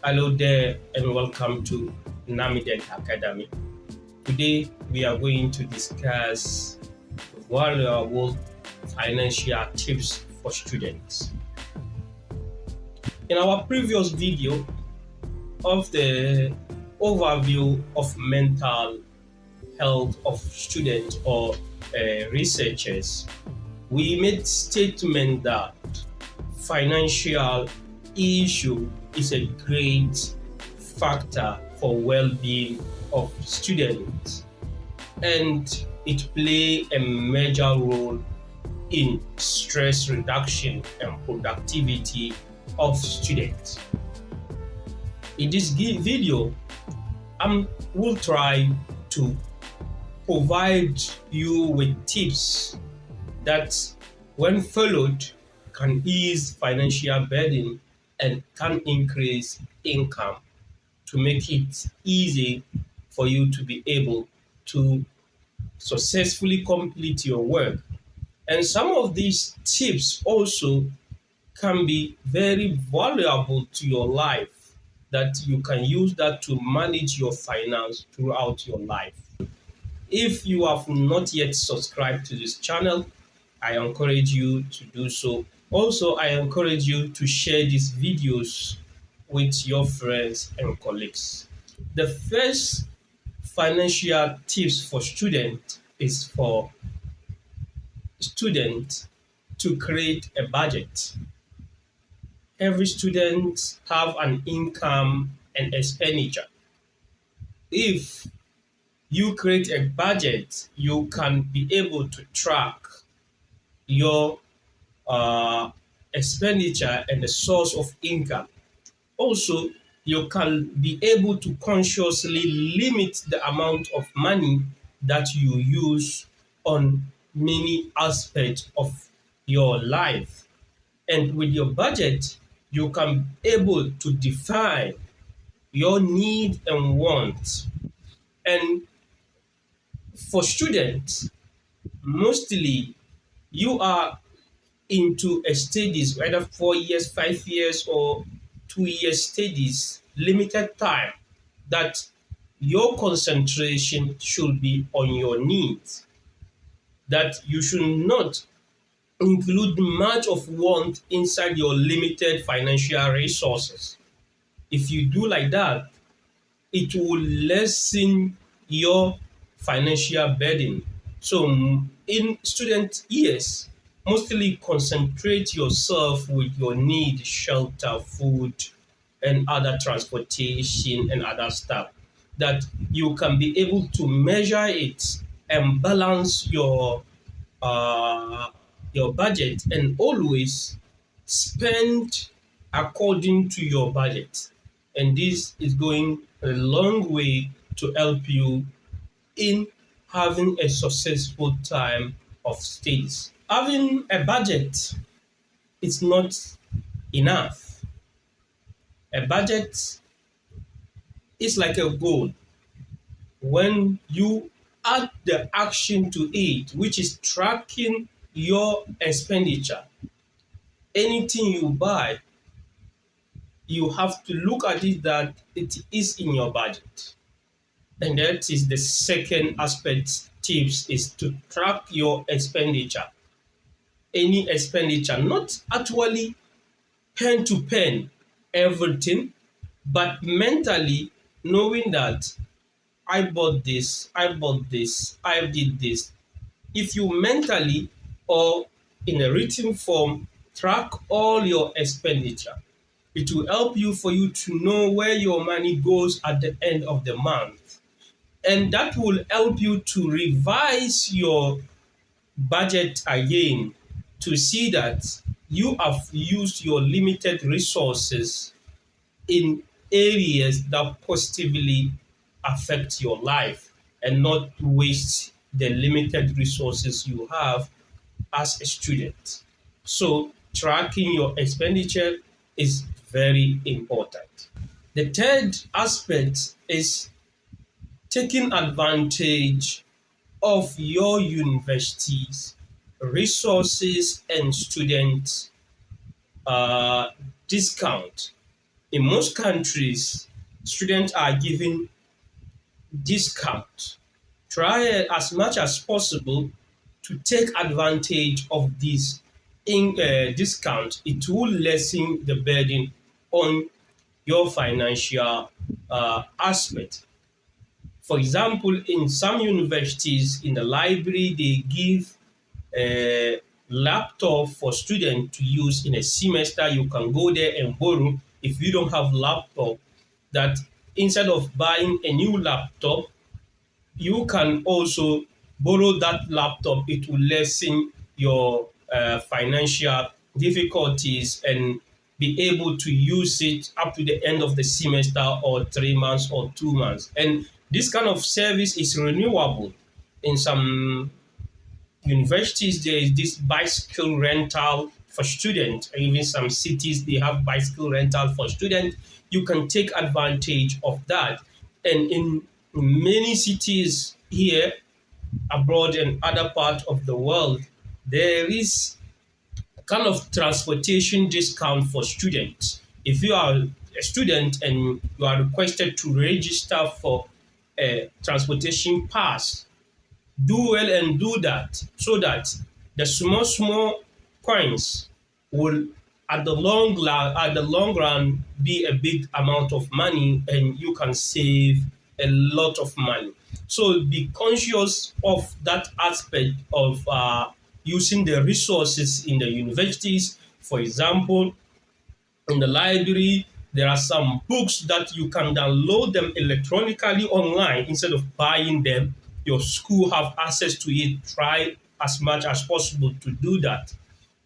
Hello there and welcome to Namiden Academy. Today we are going to discuss valuable financial tips for students. In our previous video of the overview of mental health of students or researchers, we made statement that financial issue is a great factor for well-being of students and it play a major role in stress reduction and productivity of students. In this video, I will try to provide you with tips that, when followed, can ease financial burden and can increase income to make it easy for you to be able to successfully complete your work. And some of these tips also can be very valuable to your life that you can use that to manage your finance throughout your life. If you have not yet subscribed to this channel, I encourage you to do so. Also, I encourage you to share these videos with your friends and colleagues. The first financial tips for students is for students to create a budget. Every student have an income and expenditure. If you create a budget, you can be able to track your expenditure and the source of income. Also, you can be able to consciously limit the amount of money that you use on many aspects of your life. And with your budget, you can be able to define your need and wants. And for students, mostly you are into a studies, whether 4 years, 5 years, or 2 years studies, limited time, that your concentration should be on your needs, that you should not include much of want inside your limited financial resources. If you do like that, it will lessen your financial burden. So in student years, mostly concentrate yourself with your need, shelter, food, and other transportation and other stuff, that you can be able to measure it and balance uh, your budget and always spend according to your budget. And this is going a long way to help you in having a successful time of studies. Having a budget is not enough. A budget is like a goal. When you add the action to it, which is tracking your expenditure, anything you buy, you have to look at it that it is in your budget. And that is the second aspect tips, is to track your expenditure. Any expenditure, not actually pen to pen everything, but mentally knowing that I bought this, I bought this, I did this. If you mentally or in a written form track all your expenditure, it will help you for you to know where your money goes at the end of the month. And that will help you to revise your budget again to see that you have used your limited resources in areas that positively affect your life and not waste the limited resources you have as a student. So tracking your expenditure is very important. The third aspect is taking advantage of your university's resources and student discount. In most countries, students are given discount. Try as much as possible to take advantage of this discount. It will lessen the burden on your financial aspect. For example, in some universities, in the library, they give a laptop for students to use in a semester. You can go there and borrow if you don't have laptop. That instead of buying a new laptop, you can also borrow that laptop. It will lessen your financial difficulties and be able to use it up to the end of the semester or 3 months or 2 months. And this kind of service is renewable. In some universities, there is this bicycle rental for students. Even some cities, they have bicycle rental for students. You can take advantage of that. And in many cities here, abroad, and other parts of the world, there is kind of transportation discount for students. If you are a student and you are requested to register for a transportation pass, do well and do that so that the small coins will at the long run be a big amount of money, and you can save a lot of money. So be conscious of that aspect of using the resources in the universities. For example, in the library, there are some books that you can download them electronically online instead of buying them. Your school have access to it. Try as much as possible to do that.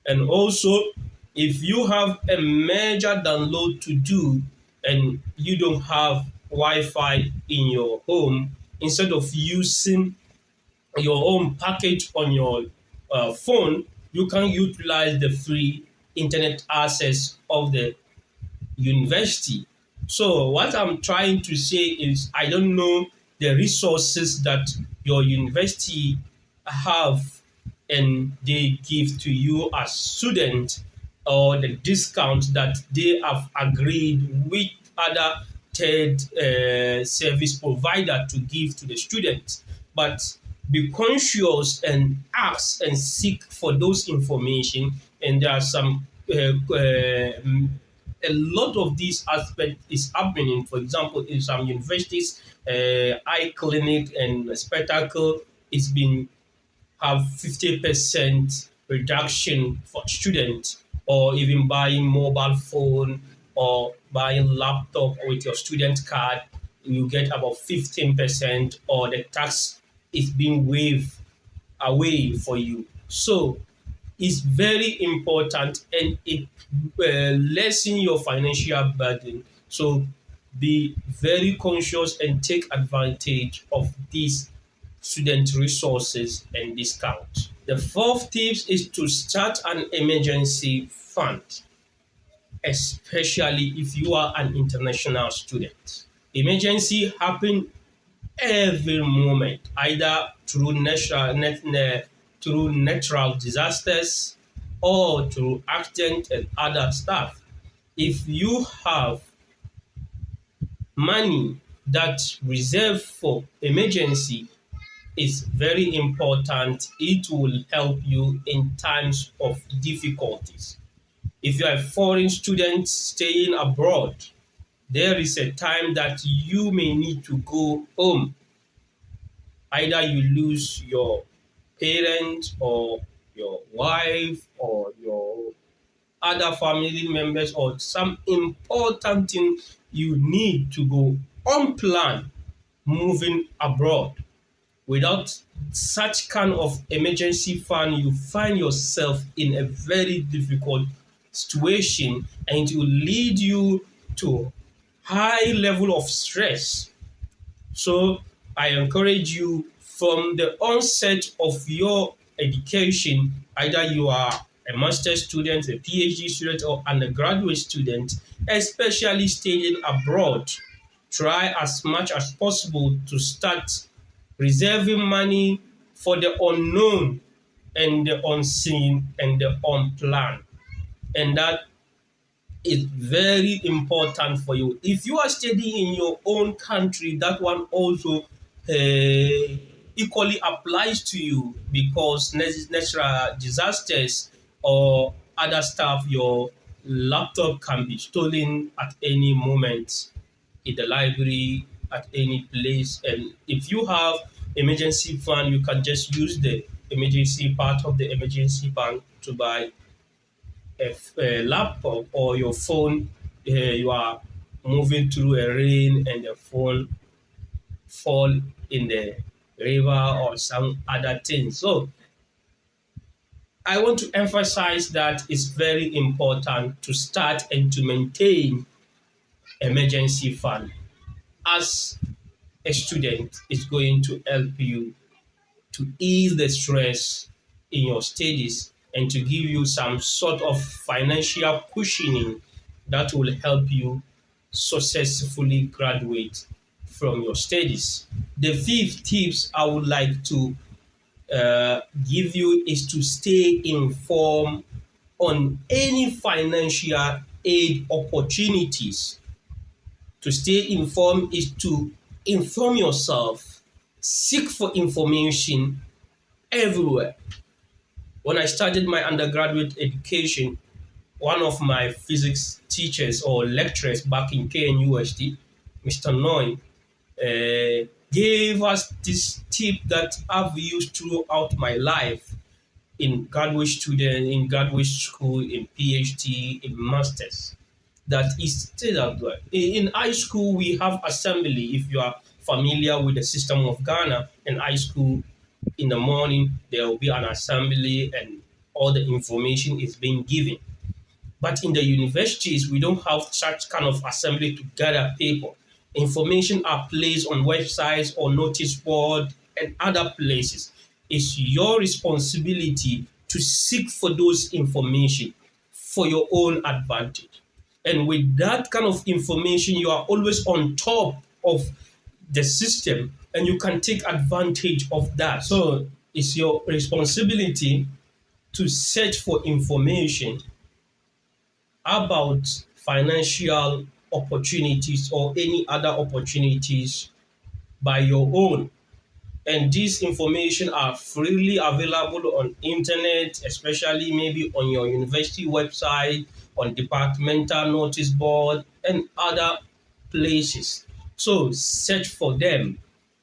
And also, if you have a major download to do and you don't have Wi-Fi in your home, instead of using your own package on your phone, you can utilize the free internet access of the university. So what I'm trying to say is I don't know the resources that your university have and they give to you as student, or the discount that they have agreed with other third service provider to give to the students. But be conscious and ask and seek for those information. And there are some a lot of this aspect is happening. For example, in some universities, eye clinic and spectacle is been have 50% reduction for students, or even buying mobile phone or buying laptop with your student card, you get about 15%, or the tax is being waived away for you. So it's very important, and it lessen your financial burden. So be very conscious and take advantage of these student resources and discount. The fourth tips is to start an emergency fund, especially if you are an international student. Emergency happen every moment, either through natural disasters or through accident and other stuff. If you have money that reserved for emergency, is very important. It will help you in times of difficulties. If you are a foreign student staying abroad, there is a time that you may need to go home. Either you lose your parent or your wife or your other family members, or some important thing you need to go unplanned moving abroad. Without such kind of emergency fund, you find yourself in a very difficult situation, and it will lead you to high level of stress. So I encourage you, from the onset of your education, either you are a master's student, a PhD student, or undergraduate student, especially studying abroad, try as much as possible to start reserving money for the unknown and the unseen and the unplanned. And that is very important for you. If you are studying in your own country, that one also equally applies to you, because natural disasters or other stuff, your laptop can be stolen at any moment in the library, at any place. And if you have emergency fund, you can just use the emergency part of the emergency fund to buy a laptop or your phone. You are moving through a rain and the phone fall in the river or some other thing. So I want to emphasize that it's very important to start and to maintain emergency fund. As a student, it's going to help you to ease the stress in your studies and to give you some sort of financial cushioning that will help you successfully graduate from your studies. The fifth tips I would like to give you is to stay informed on any financial aid opportunities. To stay informed is to inform yourself, seek for information everywhere. When I started my undergraduate education, one of my physics teachers or lecturers back in KNUST, Mr. Noy, gave us this tip that I've used throughout my life in graduate school, in PhD, in masters. That is still that in high school we have assembly. If you are familiar with the system of Ghana, in high school in the morning there will be an assembly and all the information is being given. But in the universities, we don't have such kind of assembly to gather people. Information are placed on websites or notice board and other places. It's your responsibility to seek for those information for your own advantage. And with that kind of information, you are always on top of the system and you can take advantage of that. So it's your responsibility to search for information about financial opportunities or any other opportunities by your own. And these information are freely available on internet, especially maybe on your university website, on departmental notice board and other places. So search for them,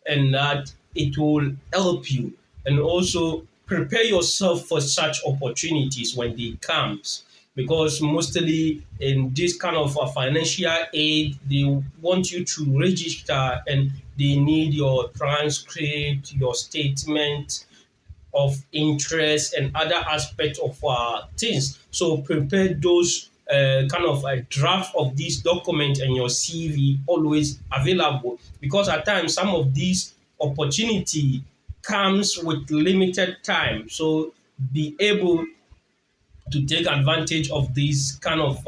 and that it will help you, and also prepare yourself for such opportunities when they comes, because mostly in this kind of financial aid they want you to register and they need your transcript, your statement of interest and other aspects of things. So prepare those kind of a draft of this document and your CV always available, because at times some of these opportunity comes with limited time. So be able to take advantage of these kind of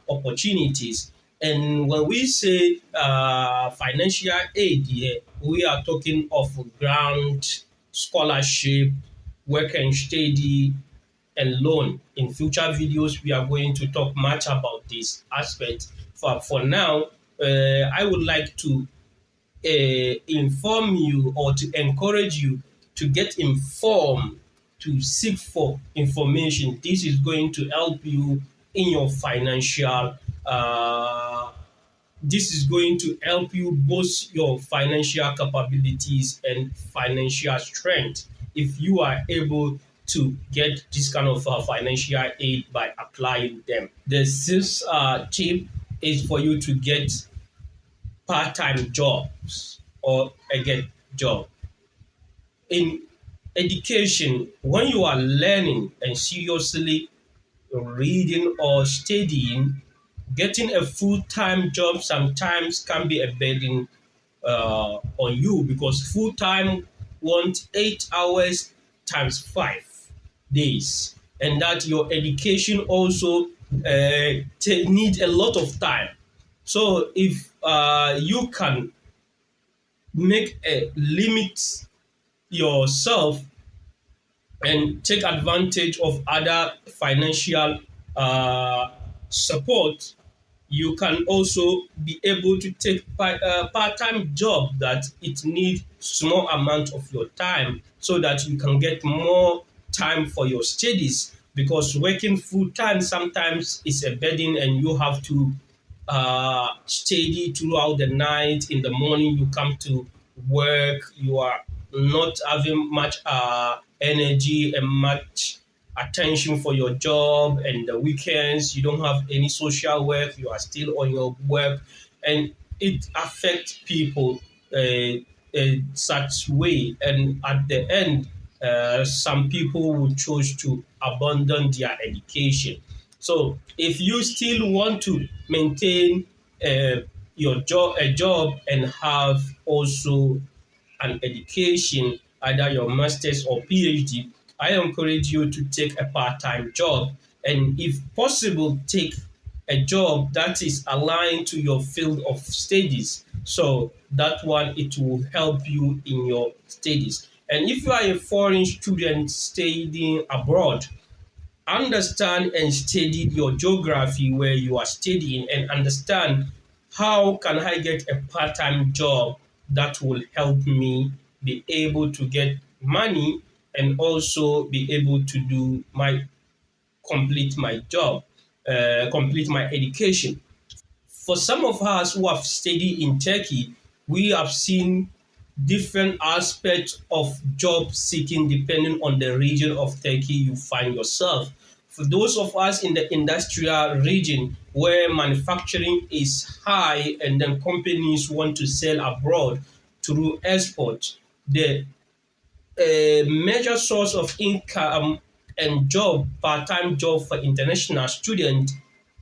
opportunities. And when we say financial aid here, we are talking of grant, scholarship, work and study, and loan. In future videos, we are going to talk much about this aspect. For now, I would like to inform you or to encourage you to get informed, to seek for information. This is going to help you in your financial this is going to help you boost your financial capabilities and financial strength if you are able to get this kind of financial aid by applying them. The sixth tip is for you to get part-time jobs or a get job. In education, when you are learning and seriously reading or studying, getting a full-time job sometimes can be a burden on you, because full-time want 8 hours times 5 days, and that your education also need a lot of time. So if you can make a limit yourself and take advantage of other financial support, you can also be able to take part-time job that it need small amount of your time so that you can get more time for your studies, because working full time sometimes is a burden and you have to steady throughout the night. In the morning, you come to work, you are not having much energy and much attention for your job. And the weekends, you don't have any social work, you are still on your work, and it affects people in such way. And at the end, some people will choose to abandon their education. So if you still want to maintain uh, a job and have also an education, either your master's or PhD, I encourage you to take a part-time job, and if possible, take a job that is aligned to your field of studies. So that one, it will help you in your studies. And if you are a foreign student studying abroad, understand and study your geography where you are studying, and understand how can I get a part-time job that will help me be able to get money and also be able to do my complete my job, complete my education. For some of us who have studied in Turkey, we have seen different aspects of job seeking depending on the region of Turkey you find yourself. For those of us in the industrial region where manufacturing is high and then companies want to sell abroad through export, the a major source of income and job, part-time job for international students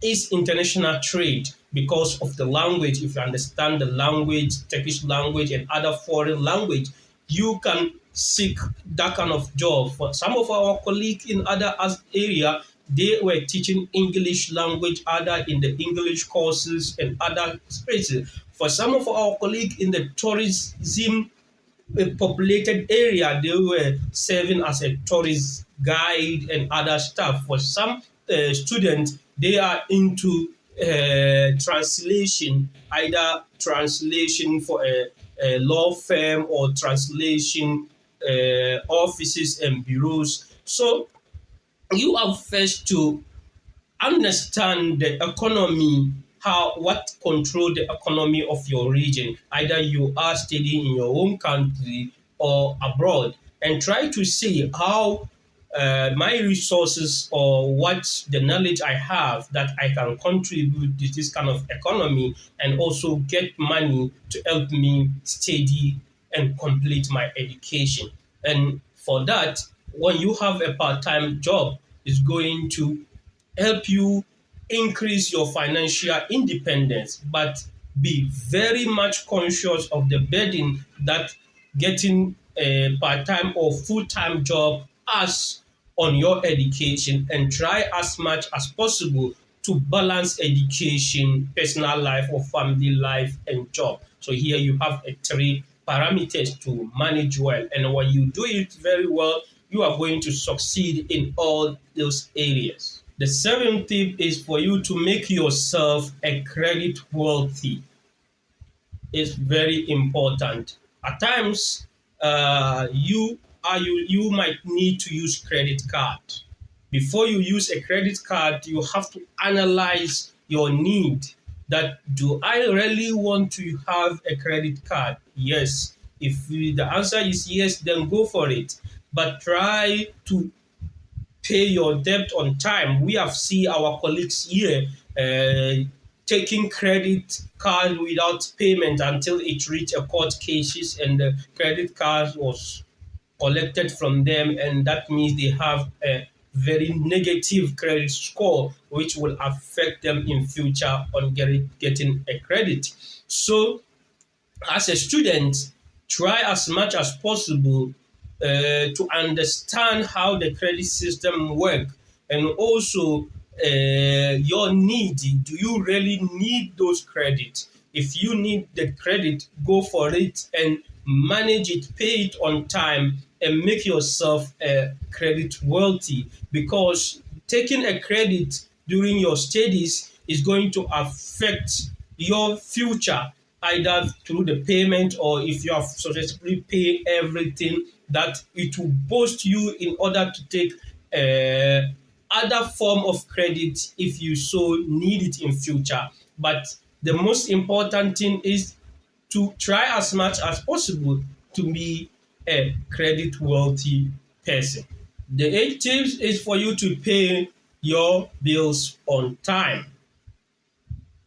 is international trade because of the language. If you understand the language, Turkish language and other foreign language, you can seek that kind of job. For some of our colleagues in other area, they were teaching English language, other in the English courses and other spaces. For some of our colleagues in the tourism a populated area, they were serving as a tourist guide and other stuff. For some students, they are into translation, either translation for a law firm or translation offices and bureaus. So you have first to understand the economy, how what control the economy of your region, either you are studying in your own country or abroad, and try to see how my resources or what the knowledge I have that I can contribute to this kind of economy and also get money to help me study and complete my education. And for that, when you have a part-time job, is going to help you increase your financial independence, but be very much conscious of the burden that getting a part-time or full-time job has on your education, and try as much as possible to balance education, personal life or family life and job. So here you have a three parameters to manage well, and when you do it very well, you are going to succeed in all those areas. The seventh tip is for you to make yourself a credit wealthy. It's very important. At times, you might need to use credit card. Before you use a credit card, you have to analyze your need. That do I really want to have a credit card? Yes. If the answer is yes, then go for it. But try to pay your debt on time. We have seen our colleagues here taking credit card without payment until it reached a court cases and the credit card was collected from them, and that means they have a very negative credit score which will affect them in future on getting a credit. So as a student, try as much as possible to understand how the credit system work, and also your need. Do you really need those credits? If you need the credit, go for it and manage it, pay it on time, and make yourself credit wealthy. Because taking a credit during your studies is going to affect your future, either through the payment, or if you have successfully paid everything, that it will boost you in order to take other form of credit if you so need it in future. But the most important thing is to try as much as possible to be a credit wealthy person. The eighth tips is for you to pay your bills on time.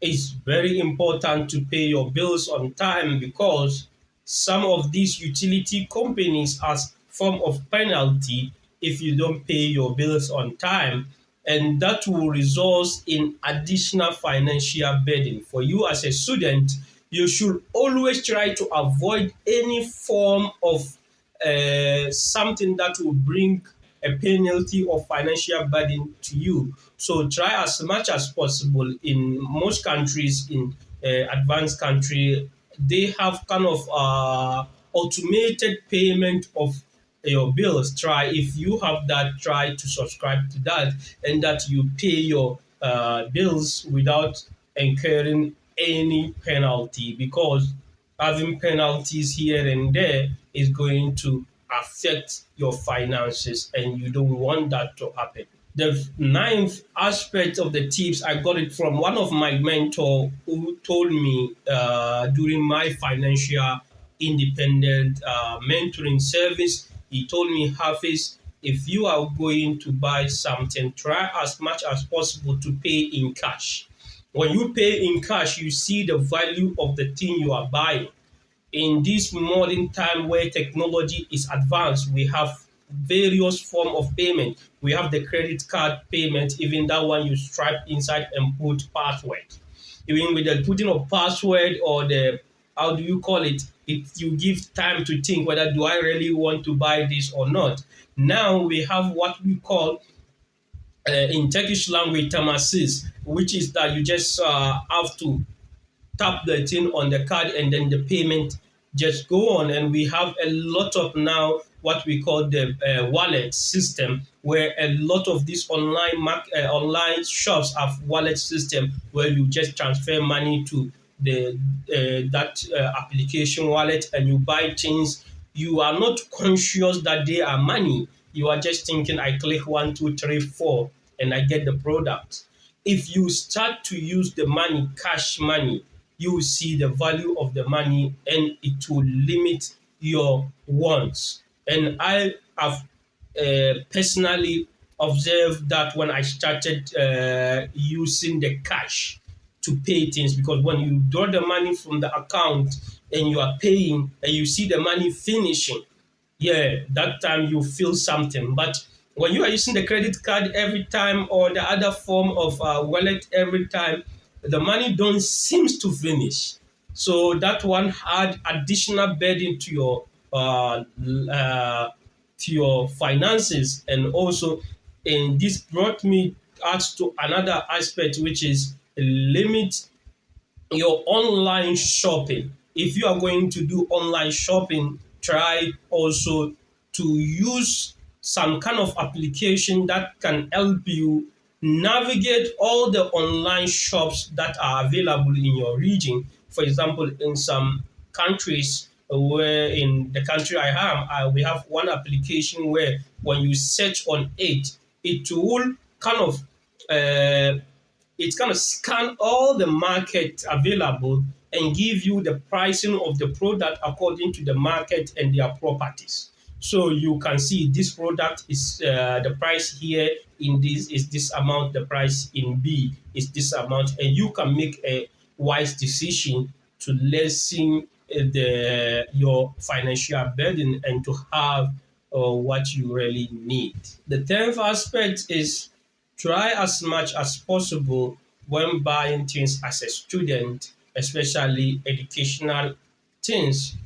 It's very important to pay your bills on time, because some of these utility companies as form of penalty if you don't pay your bills on time, and that will result in additional financial burden for you as a student. You should always try to avoid any form of something that will bring a penalty or financial burden to you. So try as much as possible. In most countries, in advanced country, they have kind of automated payment of your bills. Try, if you have that, try to subscribe to that, and that you pay your bills without incurring any penalty, because having penalties here and there is going to affect your finances, and you don't want that to happen. The ninth aspect of the tips, I got it from one of my mentor who told me during my financial independent mentoring service. He told me, Hafiz, if you are going to buy something, try as much as possible to pay in cash. When you pay in cash, you see the value of the thing you are buying. In this modern time where technology is advanced, we have various form of payment. We have the credit card payment, even that one you stripe inside and put password. Even with the putting of password, or the, how do you call it, you give time to think whether do I really want to buy this or not. Now we have what we call in Turkish language tamasis, which is that you just have to tap the thing on the card, and then the payment just go on. And we have a lot of now what we call the wallet system, where a lot of these online shops have wallet system, where you just transfer money to the that application wallet, and you buy things. You are not conscious that they are money. You are just thinking, I click 1, 2, 3, 4 and I get the product. If you start to use the money, cash money, you will see the value of the money, and it will limit your wants. And I have personally observed that when I started using the cash to pay things, because when you draw the money from the account and you are paying and you see the money finishing, yeah, that time you feel something. But when you are using the credit card every time, or the other form of wallet every time, the money don't seems to finish. So that one had additional burden to your finances. And also, and this brought me us to another aspect, which is limit your online shopping. If you are going to do online shopping, try also to use some kind of application that can help you navigate all the online shops that are available in your region. For example, in some countries, where in the country I am, we have one application where when you search on it, it will kind of uh, scan all the market available and give you the pricing of the product according to the market and their properties. So you can see this product is the price here in this is this amount, the price in B is this amount, and you can make a wise decision to lessen your financial burden and to have what you really need. The 10th aspect is try as much as possible when buying things as a student, especially educational things,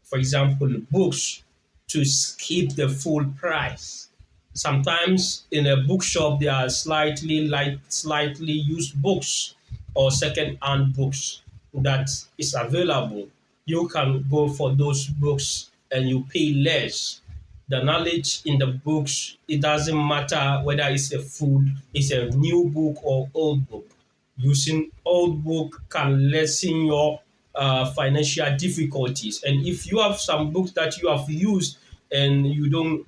for example, books, to skip the full price. Sometimes in a bookshop there are slightly used books or second-hand books that is available. You can go for those books and you pay less The knowledge in the books, it doesn't matter whether it's a food, it's a new book or old book. Using old book can lessen your financial difficulties. And if you have some books that you have used and you don't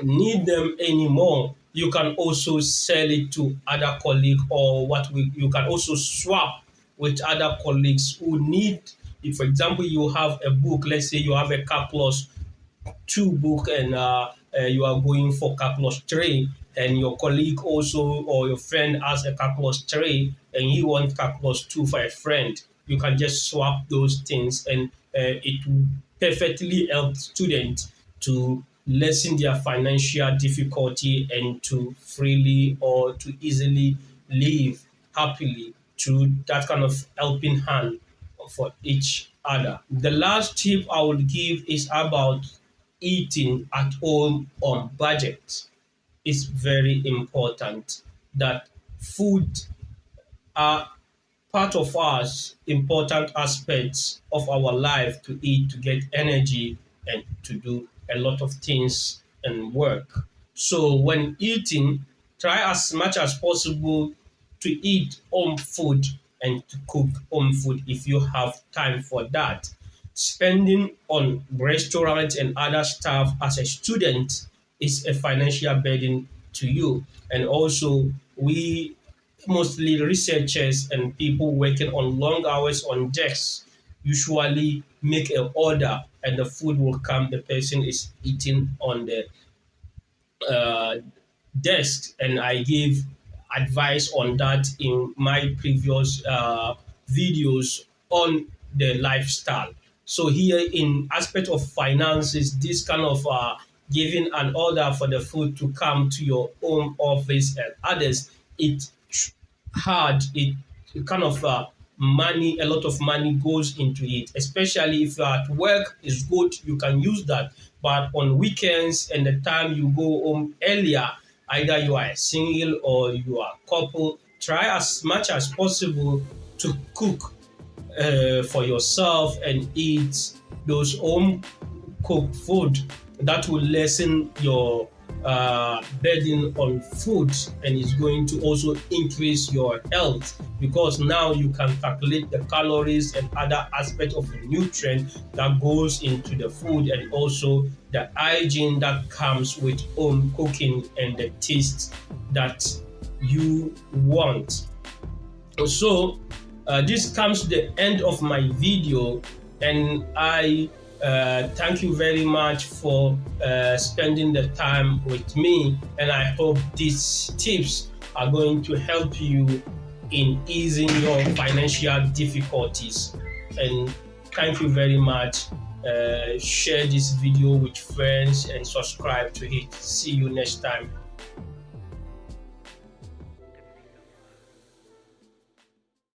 need them anymore, you can also sell it to other colleagues, or you can also swap with other colleagues who need. If, for example, you have a book, let's say you have a calculus 2 book, and you are going for calculus 3, and your colleague also or your friend has a calculus 3 and he wants calculus 2 for a friend, you can just swap those things, and it will perfectly help students to lessen their financial difficulty and to freely or to easily live happily through that kind of helping hand for each other. The last tip I would give is about eating at home on budget. It's very important that food are part of us important aspects of our life to eat, to get energy, and to do a lot of things and work. So when eating, try as much as possible to eat home food and to cook home food if you have time for that. Spending on restaurants and other stuff as a student is a financial burden to you. And also, we mostly researchers and people working on long hours on desks usually make an order and the food will come. The person is eating on the uh, desk, and I give advice on that in my previous videos on the lifestyle. So here in aspect of finances, this kind of giving an order for the food to come to your home office and others, it hard. It kind of money, a lot of money goes into it, especially if you're at work. Is good, you can use that, but on weekends and the time you go home earlier, either you are a single or you are a couple, try as much as possible to cook for yourself and eat those home cooked food. That will lessen your burden on food, and is going to also increase your health, because now you can calculate the calories and other aspects of the nutrient that goes into the food, and also the hygiene that comes with home cooking and the taste that you want. So this comes to the end of my video, and I thank you very much for spending the time with me, and I hope these tips are going to help you in easing your financial difficulties. And thank you very much. Share this video with friends and subscribe to it. See you next time.